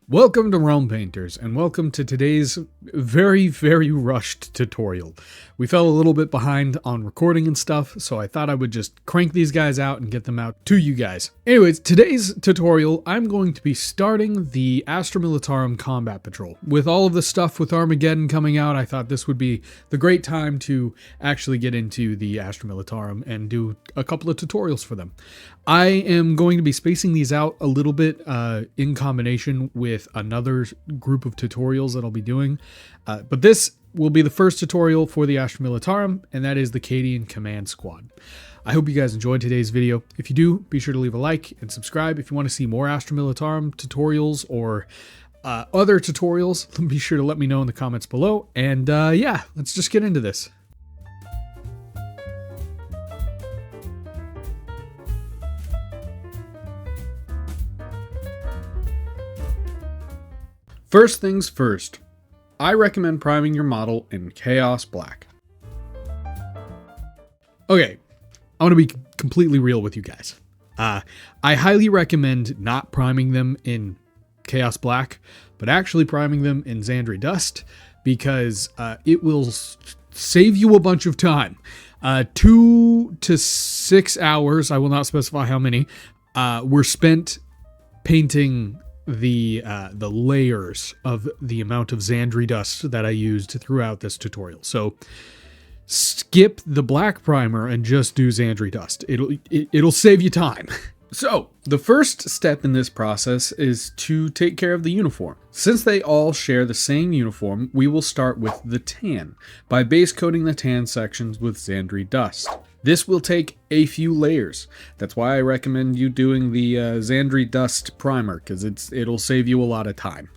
Welcome to Realm Painters, and welcome to today's very rushed tutorial. We fell a little bit behind on recording and stuff, so I thought I would just crank these guys out and get them out to you guys. Anyways, today's tutorial, I'm going to be starting the Astra Militarum Combat Patrol. With all of the stuff with Armageddon coming out, I thought this would be the great time to actually get into the Astra Militarum and do a couple of tutorials for them. I am going to be spacing these out a little bit in combination with another group of tutorials that I'll be doing. But this will be the first tutorial for the Astra Militarum, and that is the Cadian Command Squad. I hope you guys enjoyed today's video. If you do, be sure to leave a like and subscribe. If you want to see more Astra Militarum tutorials or other tutorials, be sure to let me know in the comments below. And yeah, let's just get into this. First things first, I recommend priming your model in Chaos Black. Okay, I want to be completely real with you guys. I highly recommend not priming them in Chaos Black, but actually priming them in Xandri Dust, because it will save you a bunch of time. 2 to 6 hours, I will not specify how many, were spent painting the layers of the amount of Xandri Dust that I used throughout this tutorial. So skip the black primer and just do Xandri Dust. It'll save you time. So the first step in this process is to take care of the uniform. Since they all share the same uniform, we will start with the tan by base coating the tan sections with Xandri Dust. This will take a few layers. That's why I recommend you doing the Xandri Dust primer, because it'll save you a lot of time.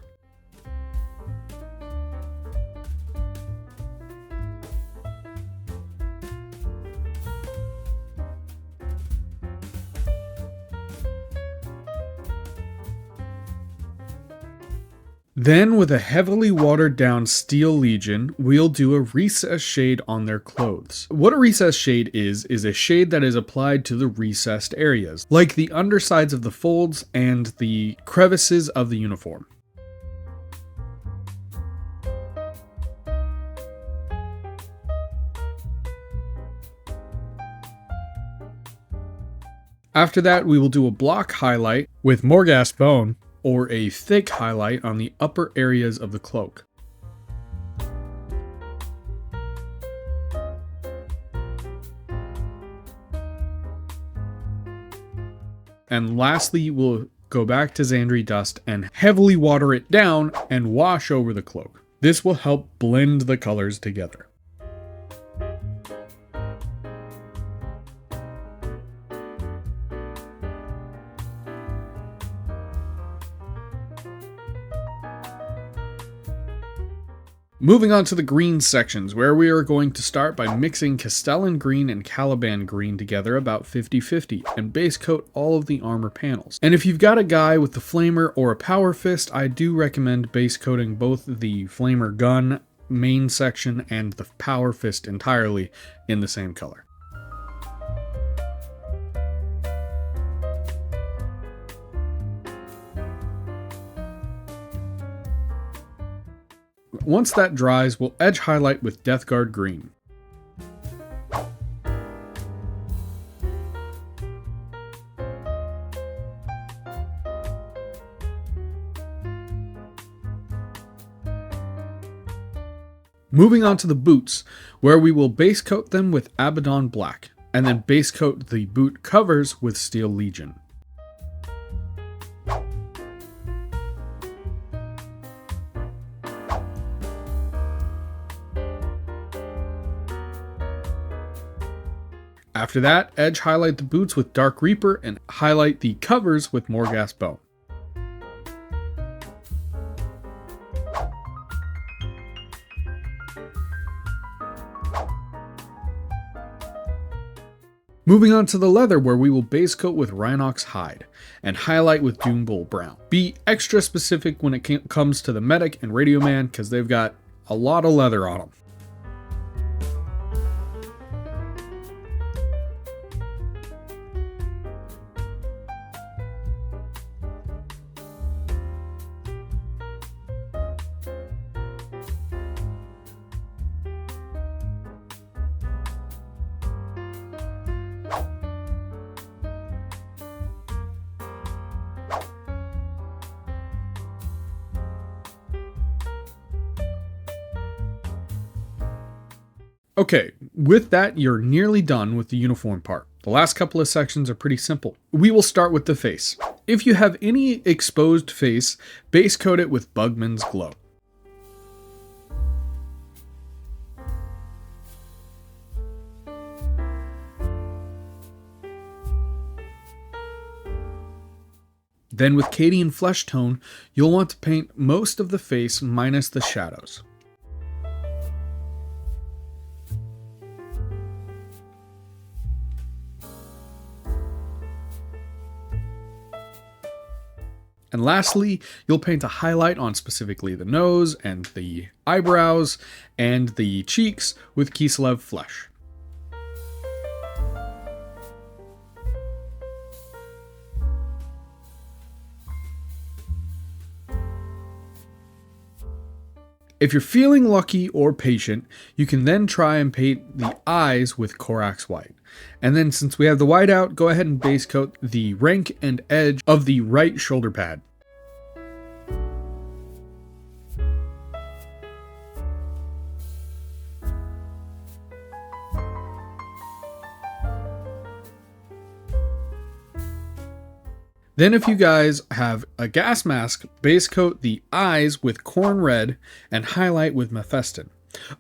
Then, with a heavily watered down Steel Legion, we'll do a recessed shade on their clothes. What a recessed shade is a shade that is applied to the recessed areas, like the undersides of the folds and the crevices of the uniform. After that, we will do a block highlight with Morghast Bone, or a thick highlight on the upper areas of the cloak. And lastly, we'll go back to Xandri Dust and heavily water it down and wash over the cloak. This will help blend the colors together. Moving on to the green sections, where we are going to start by mixing Castellan Green and Caliban Green together about 50-50 and base coat all of the armor panels. And if you've got a guy with the Flamer or a Power Fist, I do recommend base coating both the Flamer gun main section and the Power Fist entirely in the same color. Once that dries, we'll edge highlight with Death Guard Green. Moving on to the boots, where we will base coat them with Abaddon Black, and then base coat the boot covers with Steel Legion. After that, edge highlight the boots with Dark Reaper and highlight the covers with Morghast Bone. Moving on to the leather, where we will base coat with Rhinox Hide and highlight with Doombull Brown. Be extra specific when it comes to the Medic and Radio Man, because they've got a lot of leather on them. Okay, with that, you're nearly done with the uniform part. The last couple of sections are pretty simple. We will start with the face. If you have any exposed face, base coat it with Bugman's Glow. Then with Cadian Flesh Tone, you'll want to paint most of the face minus the shadows. And lastly, you'll paint a highlight on specifically the nose and the eyebrows and the cheeks with Kislev Flesh. If you're feeling lucky or patient, you can then try and paint the eyes with Corax White. And then since we have the white out, go ahead and base coat the rank and edge of the right shoulder pad. Then if you guys have a gas mask, base coat the eyes with Corn Red and highlight with Mephiston.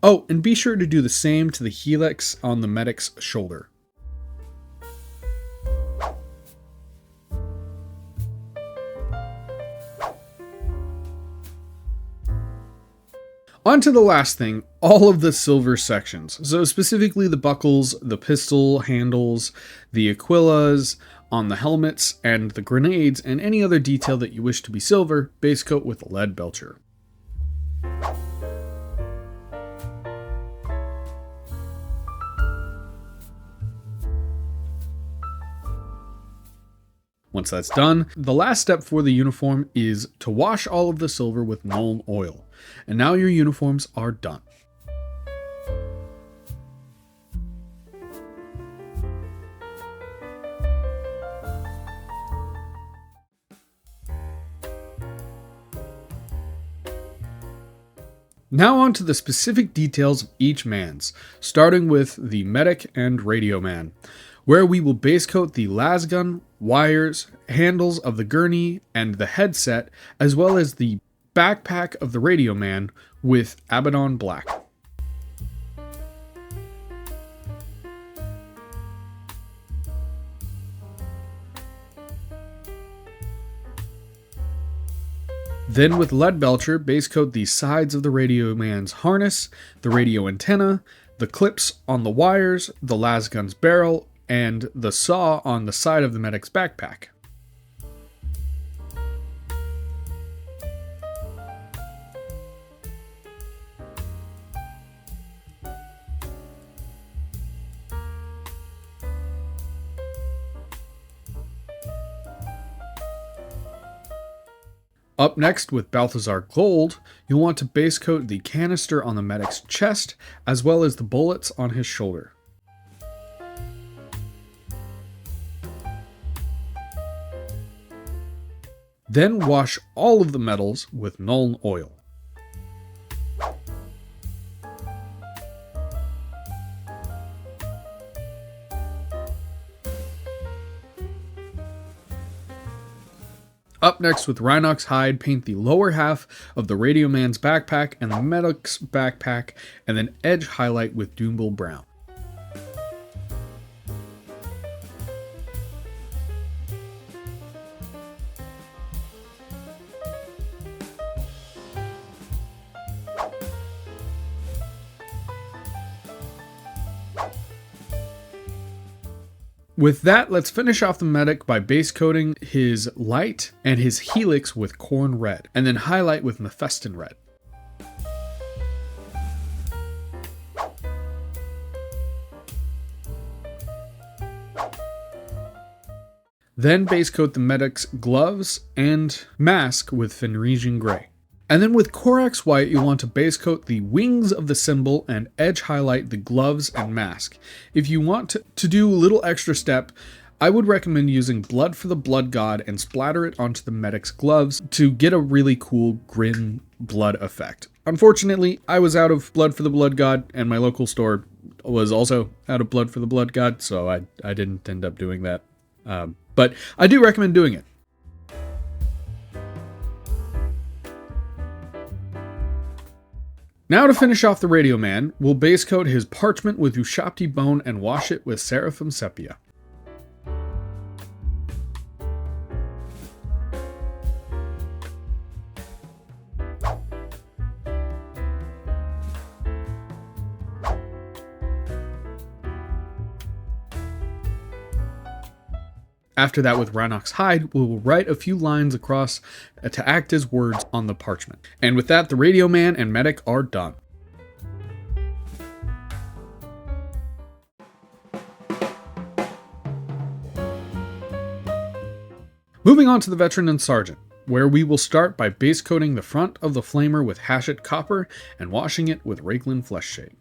Oh, and be sure to do the same to the helix on the medic's shoulder. On to the last thing, all of the silver sections. So specifically the buckles, the pistol handles, the Aquillas, on the helmets, and the grenades, and any other detail that you wish to be silver, base coat with Lead Belcher. Once that's done, the last step for the uniform is to wash all of the silver with Nuln Oil. And now your uniforms are done. Now on to the specific details of each man's, starting with the medic and radio man, where we will base coat the lasgun, wires, handles of the gurney, and the headset, as well as the backpack of the radio man with Abaddon Black. Then with Lead Belcher, base coat the sides of the radio man's harness, the radio antenna, the clips on the wires, the lasgun's barrel, and the saw on the side of the medic's backpack. Up next with Balthazar Gold, you'll want to base coat the canister on the medic's chest, as well as the bullets on his shoulder. Then wash all of the metals with Nuln Oil. Up next with Rhinox Hide, paint the lower half of the Radio Man's backpack and the medic's backpack, and then edge highlight with Doombull Brown. With that, let's finish off the medic by base coating his light and his helix with Corn Red, and then highlight with Mephiston Red. Then base coat the medic's gloves and mask with Fenrisian Grey. And then with Corax White, you'll want to base coat the wings of the symbol and edge highlight the gloves and mask. If you want to do a little extra step, I would recommend using Blood for the Blood God and splatter it onto the medic's gloves to get a really cool grin blood effect. Unfortunately, I was out of Blood for the Blood God and my local store was also out of blood for the blood god, so I didn't end up doing that. But I do recommend doing it. Now to finish off the Radio Man, we'll base coat his parchment with Ushabti bone and wash it with Seraphim sepia. After that, with Rhinox hide, we will write a few lines across to act as words on the parchment. And with that, the Radio Man and Medic are done. Moving on to the Veteran and Sergeant, where we will start by base coating the front of the Flamer with Hashut copper and washing it with Raiklin flesh shade.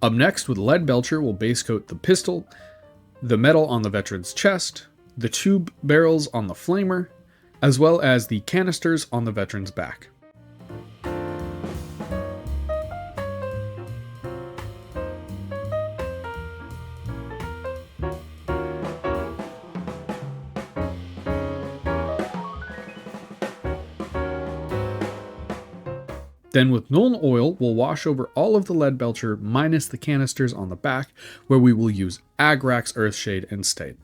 Up next, with Lead Belcher, we'll base coat the pistol, the metal on the Veteran's chest, the tube barrels on the Flamer, as well as the canisters on the Veteran's back. Then with Nuln Oil, we'll wash over all of the Lead Belcher minus the canisters on the back, where we will use Agrax Earthshade instead.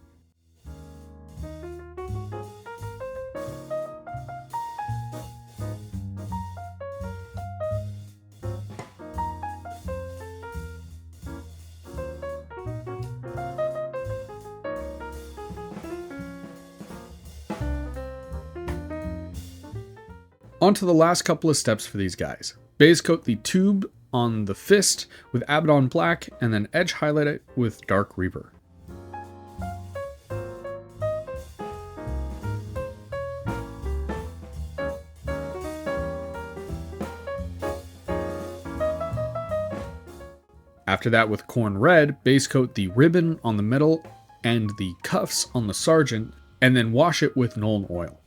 On to the last couple of steps for these guys. Base coat the tube on the fist with Abaddon Black, and then edge highlight it with Dark Reaver. After that, with Corn Red, base coat the ribbon on the middle and the cuffs on the Sergeant, and then wash it with Nuln Oil.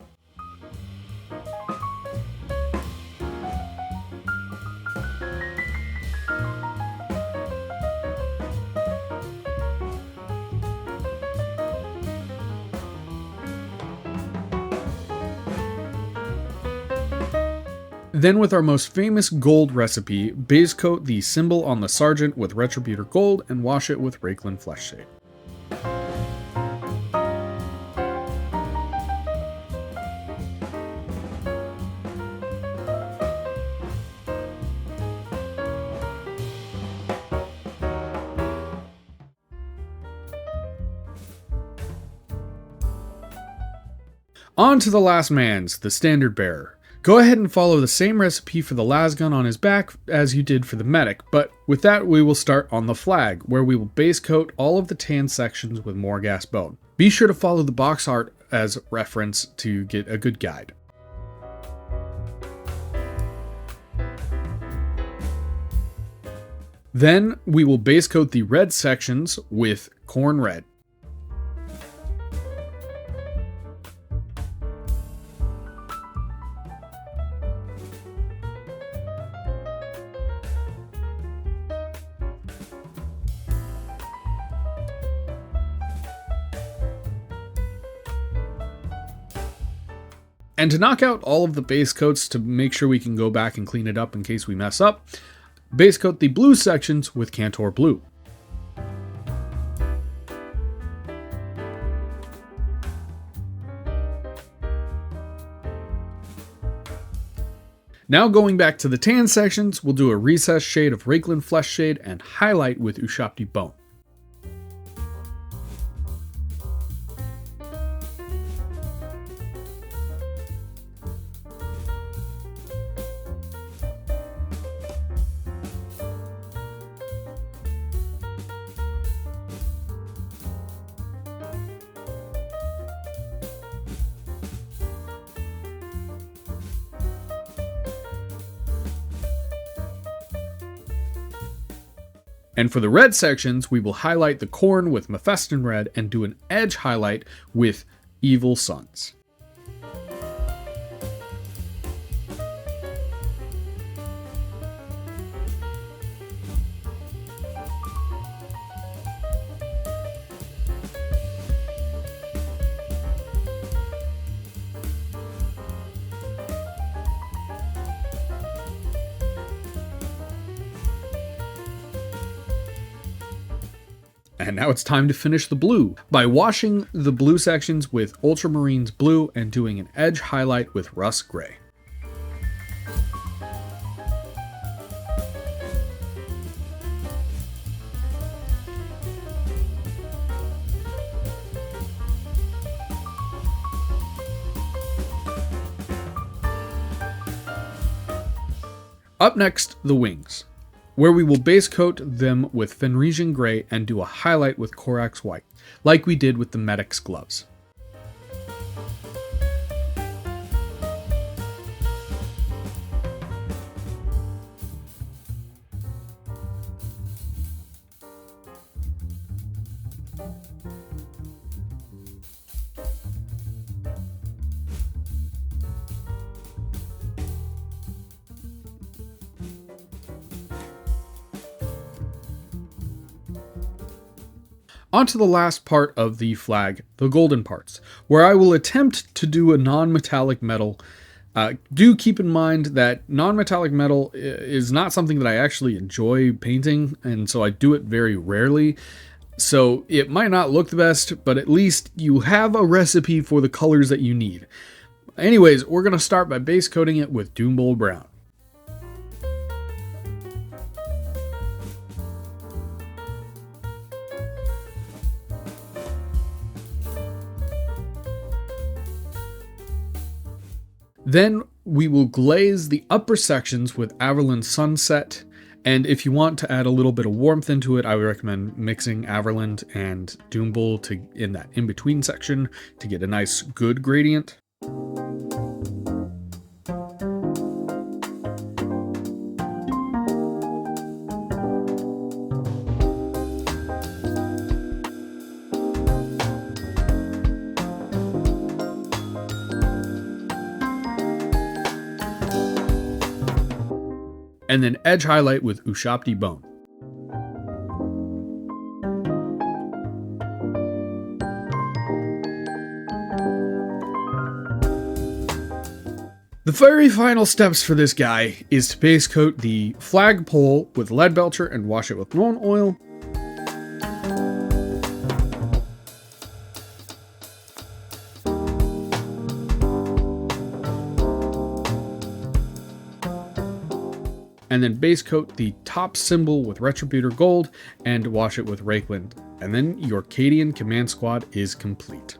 Then with our most famous gold recipe, base coat the symbol on the Sergeant with Retributor Gold and wash it with Raiklin Flesh Shade. On to the last man's, the Standard Bearer. Go ahead and follow the same recipe for the lasgun on his back as you did for the medic, but with that we will start on the flag, where we will base coat all of the tan sections with Morghast bone. Be sure to follow the box art as reference to get a good guide. Then we will base coat the red sections with Corn Red. And to knock out all of the base coats to make sure we can go back and clean it up in case we mess up, base coat the blue sections with Cantor Blue. Now going back to the tan sections, we'll do a recessed shade of Raiklin Flesh Shade and highlight with Ushabti Bone. And for the red sections, we will highlight the corn with Mephiston red and do an edge highlight with Evil Sons. And now it's time to finish the blue by washing the blue sections with Ultramarines blue and doing an edge highlight with Rust gray. Up next, the wings, where we will base coat them with Fenrisian Grey and do a highlight with Corax White, like we did with the Medic's gloves. On to the last part of the flag, the golden parts, where I will attempt to do a non-metallic metal. Do keep in mind that non-metallic metal is not something that I actually enjoy painting, and so I do it very rarely. So it might not look the best, but at least you have a recipe for the colors that you need. Anyways, we're going to start by base coating it with Doombull Brown. Then we will glaze the upper sections with Averland Sunset, and if you want to add a little bit of warmth into it, I would recommend mixing Averland and Doombull in that in-between section to get a nice good gradient. And then edge highlight with Ushabti Bone. The very final steps for this guy is to base coat the flagpole with Leadbelcher and wash it with Roan oil. And then base coat the top symbol with Retributor Gold and wash it with Rakeland. And then your Cadian Command Squad is complete.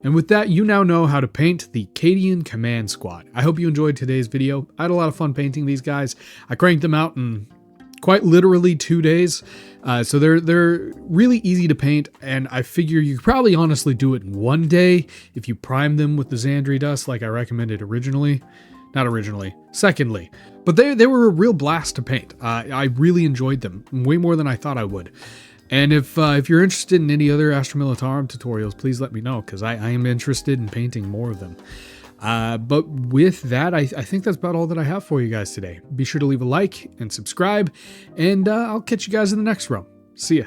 And with that, you now know how to paint the Cadian Command Squad. I hope you enjoyed today's video. I had a lot of fun painting these guys. I cranked them out in quite literally 2 days. So they're really easy to paint, and I figure you could probably honestly do it in 1 day if you prime them with the Xandri dust like I recommended originally. Not originally, secondly. But they were a real blast to paint. I really enjoyed them, way more than I thought I would. And if you're interested in any other Astra Militarum tutorials, please let me know, because I am interested in painting more of them. But with that, I think that's about all that I have for you guys today. Be sure to leave a like and subscribe, and I'll catch you guys in the next row. See ya.